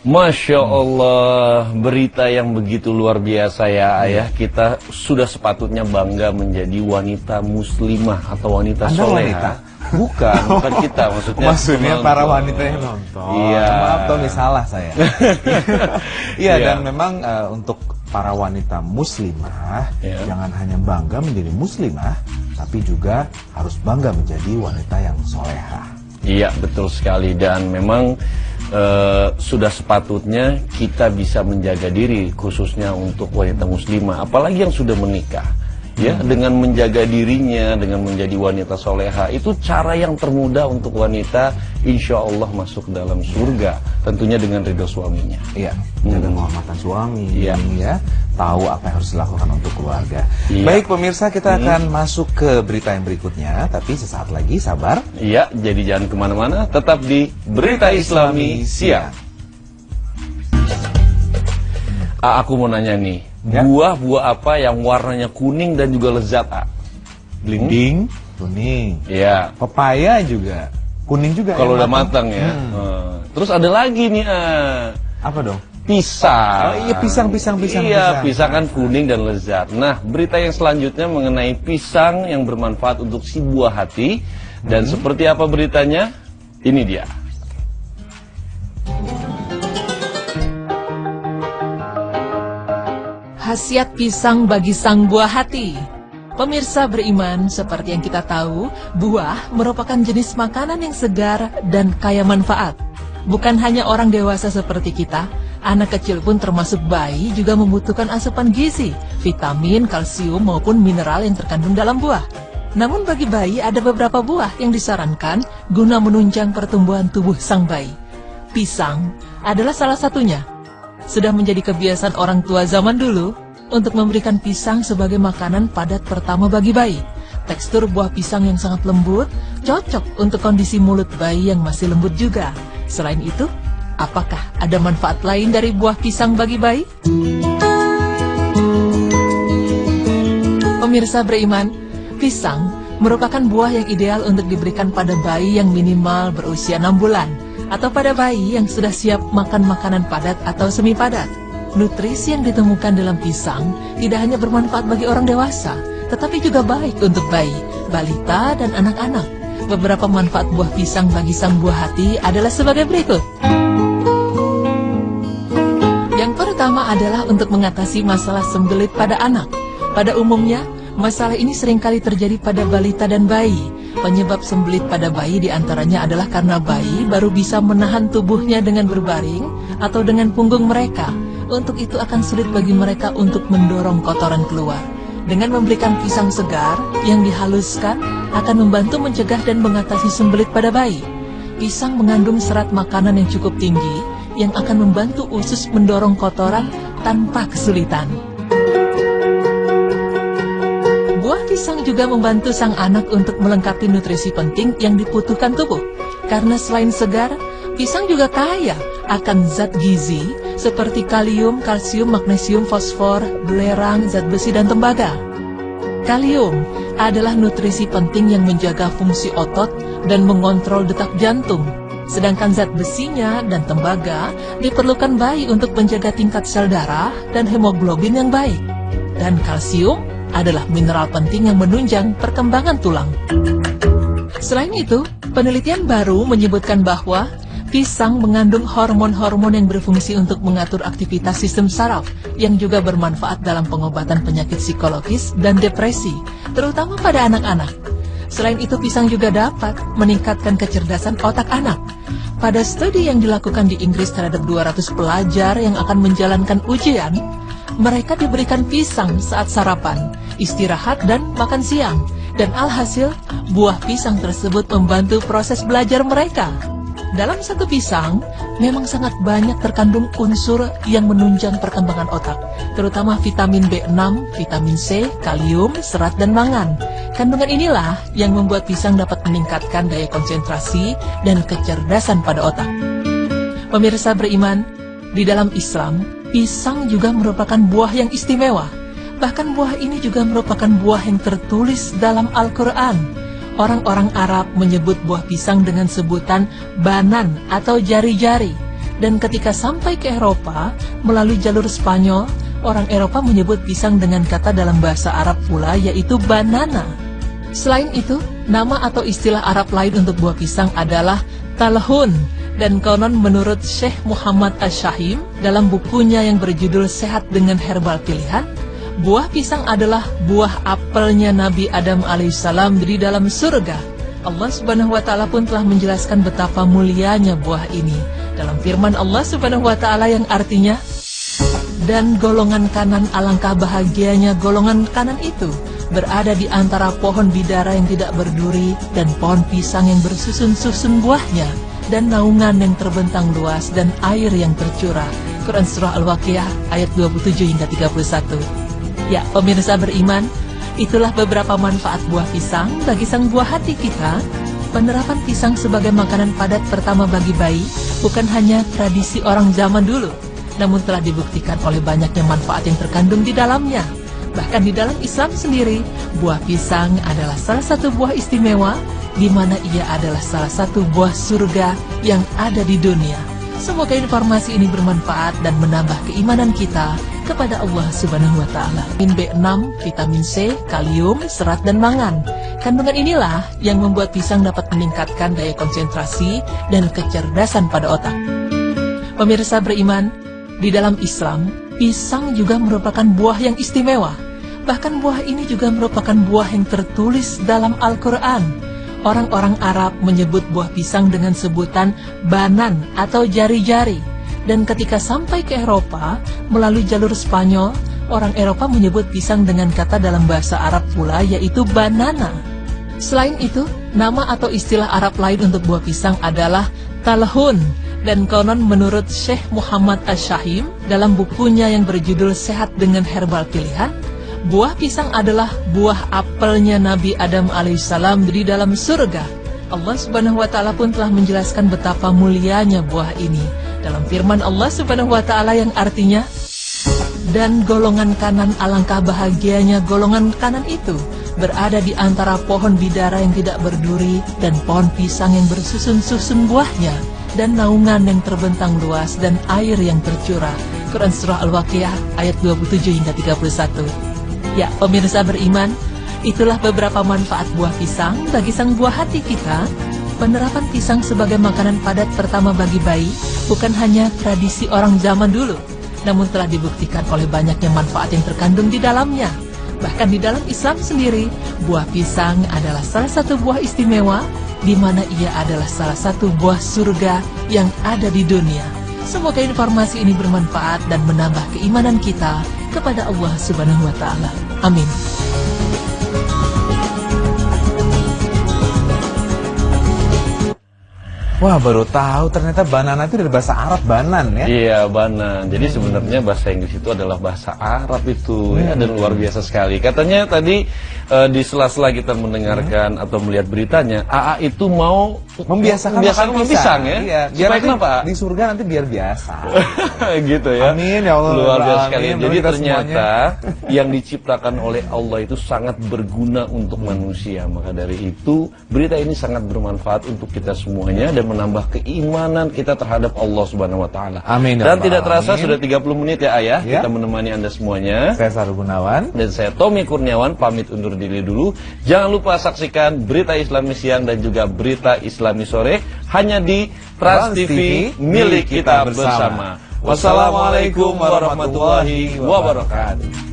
Masya Allah, berita yang begitu luar biasa ya Ayah. Kita sudah sepatutnya bangga menjadi wanita muslimah atau wanita soleha. Bukan kita maksudnya. Maksudnya para wanita yang nonton. Iya. Maaf Tony, salah saya. Iya, dan memang untuk para wanita muslimah, jangan hanya bangga menjadi muslimah, tapi juga harus bangga menjadi wanita yang soleha. Iya, betul sekali. Dan memang sudah sepatutnya kita bisa menjaga diri, khususnya untuk wanita muslimah, apalagi yang sudah menikah. Ya, dengan menjaga dirinya, dengan menjadi wanita soleha, itu cara yang termudah untuk wanita insya Allah masuk dalam surga, tentunya dengan ridho suaminya. Iya, menjaga kehormatan suami, ya, tahu apa yang harus dilakukan untuk keluarga. Baik pemirsa, kita akan masuk ke berita yang berikutnya, tapi sesaat lagi, sabar. Iya, jadi jangan kemana-mana, tetap di Berita Islami Siang. Aku mau nanya nih, buah-buah apa yang warnanya kuning dan juga lezat, Belimbing, kuning. Iya. Pepaya juga, kuning juga. Kalau udah matang ya. Terus ada lagi nih, apa dong? Pisang. Oh iya, pisang. Iya, pisang kan kuning dan lezat. Nah, berita yang selanjutnya mengenai pisang yang bermanfaat untuk si buah hati. Dan seperti apa beritanya? Ini dia. Khasiat pisang bagi sang buah hati. Pemirsa beriman, seperti yang kita tahu, buah merupakan jenis makanan yang segar dan kaya manfaat. Bukan hanya orang dewasa seperti kita, anak kecil pun termasuk bayi juga membutuhkan asupan gizi, vitamin, kalsium maupun mineral yang terkandung dalam buah. Namun bagi bayi ada beberapa buah yang disarankan guna menunjang pertumbuhan tubuh sang bayi. Pisang adalah salah satunya. Sudah menjadi kebiasaan orang tua zaman dulu untuk memberikan pisang sebagai makanan padat pertama bagi bayi. Tekstur buah pisang yang sangat lembut cocok untuk kondisi mulut bayi yang masih lembut juga. Selain itu, apakah ada manfaat lain dari buah pisang bagi bayi? Pemirsa beriman, pisang merupakan buah yang ideal untuk diberikan pada bayi yang minimal berusia 6 bulan. Atau pada bayi yang sudah siap makan makanan padat atau semi padat. Nutrisi yang ditemukan dalam pisang tidak hanya bermanfaat bagi orang dewasa, tetapi juga baik untuk bayi, balita, dan anak-anak. Beberapa manfaat buah pisang bagi sang buah hati adalah sebagai berikut. Yang pertama adalah untuk mengatasi masalah sembelit pada anak. Pada umumnya, masalah ini seringkali terjadi pada balita dan bayi. Penyebab sembelit pada bayi diantaranya adalah karena bayi baru bisa menahan tubuhnya dengan berbaring atau dengan punggung mereka. Untuk itu akan sulit bagi mereka untuk mendorong kotoran keluar. Dengan memberikan pisang segar yang dihaluskan akan membantu mencegah dan mengatasi sembelit pada bayi. Pisang mengandung serat makanan yang cukup tinggi yang akan membantu usus mendorong kotoran tanpa kesulitan. Buah pisang juga membantu sang anak untuk melengkapi nutrisi penting yang dibutuhkan tubuh. Karena selain segar, pisang juga kaya akan zat gizi seperti kalium, kalsium, magnesium, fosfor, belerang, zat besi, dan tembaga. Kalium adalah nutrisi penting yang menjaga fungsi otot dan mengontrol detak jantung. Sedangkan zat besinya dan tembaga diperlukan bayi untuk menjaga tingkat sel darah dan hemoglobin yang baik. Dan kalsium adalah mineral penting yang menunjang perkembangan tulang. Selain itu, penelitian baru menyebutkan bahwa pisang mengandung hormon-hormon yang berfungsi untuk mengatur aktivitas sistem saraf yang juga bermanfaat dalam pengobatan penyakit psikologis dan depresi, terutama pada anak-anak. Selain itu, pisang juga dapat meningkatkan kecerdasan otak anak. Pada studi yang dilakukan di Inggris terhadap 200 pelajar yang akan menjalankan ujian, mereka diberikan pisang saat sarapan, istirahat, dan makan siang. Dan alhasil, buah pisang tersebut membantu proses belajar mereka. Dalam satu pisang, memang sangat banyak terkandung unsur yang menunjang perkembangan otak, terutama vitamin B6, vitamin C, kalium, serat, dan mangan. Kandungan inilah yang membuat pisang dapat meningkatkan daya konsentrasi dan kecerdasan pada otak. Pemirsa beriman, di dalam Islam, pisang juga merupakan buah yang istimewa. Bahkan buah ini juga merupakan buah yang tertulis dalam Al-Quran. Orang-orang Arab menyebut buah pisang dengan sebutan banan atau jari-jari. Dan ketika sampai ke Eropa, melalui jalur Spanyol, orang Eropa menyebut pisang dengan kata dalam bahasa Arab pula, yaitu banana. Selain itu, nama atau istilah Arab lain untuk buah pisang adalah talhun. Dan konon menurut Syekh Muhammad Ash-Shahim, dalam bukunya yang berjudul Sehat dengan Herbal Pilihan, buah pisang adalah buah apelnya Nabi Adam alaihissalam di dalam surga. Allah Subhanahu wa Ta'ala pun telah menjelaskan betapa mulianya buah ini dalam firman Allah Subhanahu wa Ta'ala yang artinya, dan golongan kanan alangkah bahagianya golongan kanan itu berada di antara pohon bidara yang tidak berduri dan pohon pisang yang bersusun-susun buahnya, dan naungan yang terbentang luas dan air yang tercurah. Quran Surah Al-Waqiah ayat 27 hingga 31. Ya, pemirsa beriman, itulah beberapa manfaat buah pisang bagi sang buah hati kita. Penerapan pisang sebagai makanan padat pertama bagi bayi bukan hanya tradisi orang zaman dulu, namun telah dibuktikan oleh banyaknya manfaat yang terkandung di dalamnya. Bahkan di dalam Islam sendiri, buah pisang adalah salah satu buah istimewa, di mana ia adalah salah satu buah surga yang ada di dunia. Semoga informasi ini bermanfaat dan menambah keimanan kita kepada Allah Subhanahu wa Ta'ala. Vitamin B6, vitamin C, kalium, serat, dan mangan. Kandungan inilah yang membuat pisang dapat meningkatkan daya konsentrasi dan kecerdasan pada otak. Pemirsa beriman, di dalam Islam, pisang juga merupakan buah yang istimewa. Bahkan buah ini juga merupakan buah yang tertulis dalam Al-Quran. Orang-orang Arab menyebut buah pisang dengan sebutan banan atau jari-jari. Dan ketika sampai ke Eropa, melalui jalur Spanyol, orang Eropa menyebut pisang dengan kata dalam bahasa Arab pula, yaitu banana. Selain itu, nama atau istilah Arab lain untuk buah pisang adalah talhun. Dan konon menurut Syekh Muhammad Ash-Shahim, dalam bukunya yang berjudul Sehat dengan Herbal Pilihan, buah pisang adalah buah apelnya Nabi Adam alaihissalam di dalam surga. Allah Subhanahu wa Ta'ala pun telah menjelaskan betapa mulianya buah ini dalam firman Allah Subhanahu wa Ta'ala yang artinya, dan golongan kanan alangkah bahagianya golongan kanan itu berada di antara pohon bidara yang tidak berduri dan pohon pisang yang bersusun-susun buahnya, dan naungan yang terbentang luas dan air yang tercurah. Quran Surah Al-Waqiah ayat 27 hingga 31. Ya, pemirsa beriman, itulah beberapa manfaat buah pisang bagi sang buah hati kita. Penerapan pisang sebagai makanan padat pertama bagi bayi bukan hanya tradisi orang zaman dulu, namun telah dibuktikan oleh banyaknya manfaat yang terkandung di dalamnya. Bahkan di dalam Islam sendiri, buah pisang adalah salah satu buah istimewa, di mana ia adalah salah satu buah surga yang ada di dunia. Semoga informasi ini bermanfaat dan menambah keimanan kita kepada Allah Subhanahu wa Ta'ala. Amin. Wah, baru tahu ternyata banana itu dari bahasa Arab, banan ya? Iya, banan. Jadi sebenarnya bahasa Inggris itu adalah bahasa Arab itu, ya, dan luar biasa sekali. Katanya tadi di sela-sela kita mendengarkan atau melihat beritanya, AA itu mau membiasakan makan pisang ya? Iya, biar supaya kenapa? di surga nanti biar biasa. Gitu ya. Amin ya Allah. Luar biasa sekali. Amin. Jadi ternyata yang diciptakan oleh Allah itu sangat berguna untuk manusia. Maka dari itu berita ini sangat bermanfaat untuk kita semuanya dan menambah keimanan kita terhadap Allah Subhanahu wa Ta'ala. Amin. Dan tidak terasa sudah 30 menit ya Ayah, ya, kita menemani Anda semuanya. Saya Sarul Gunawan dan saya Tommy Kurniawan pamit undur diri dulu. Jangan lupa saksikan berita Islami siang dan juga berita Islami sore hanya di Trans TV milik kita bersama. Wassalamualaikum warahmatullahi wabarakatuh.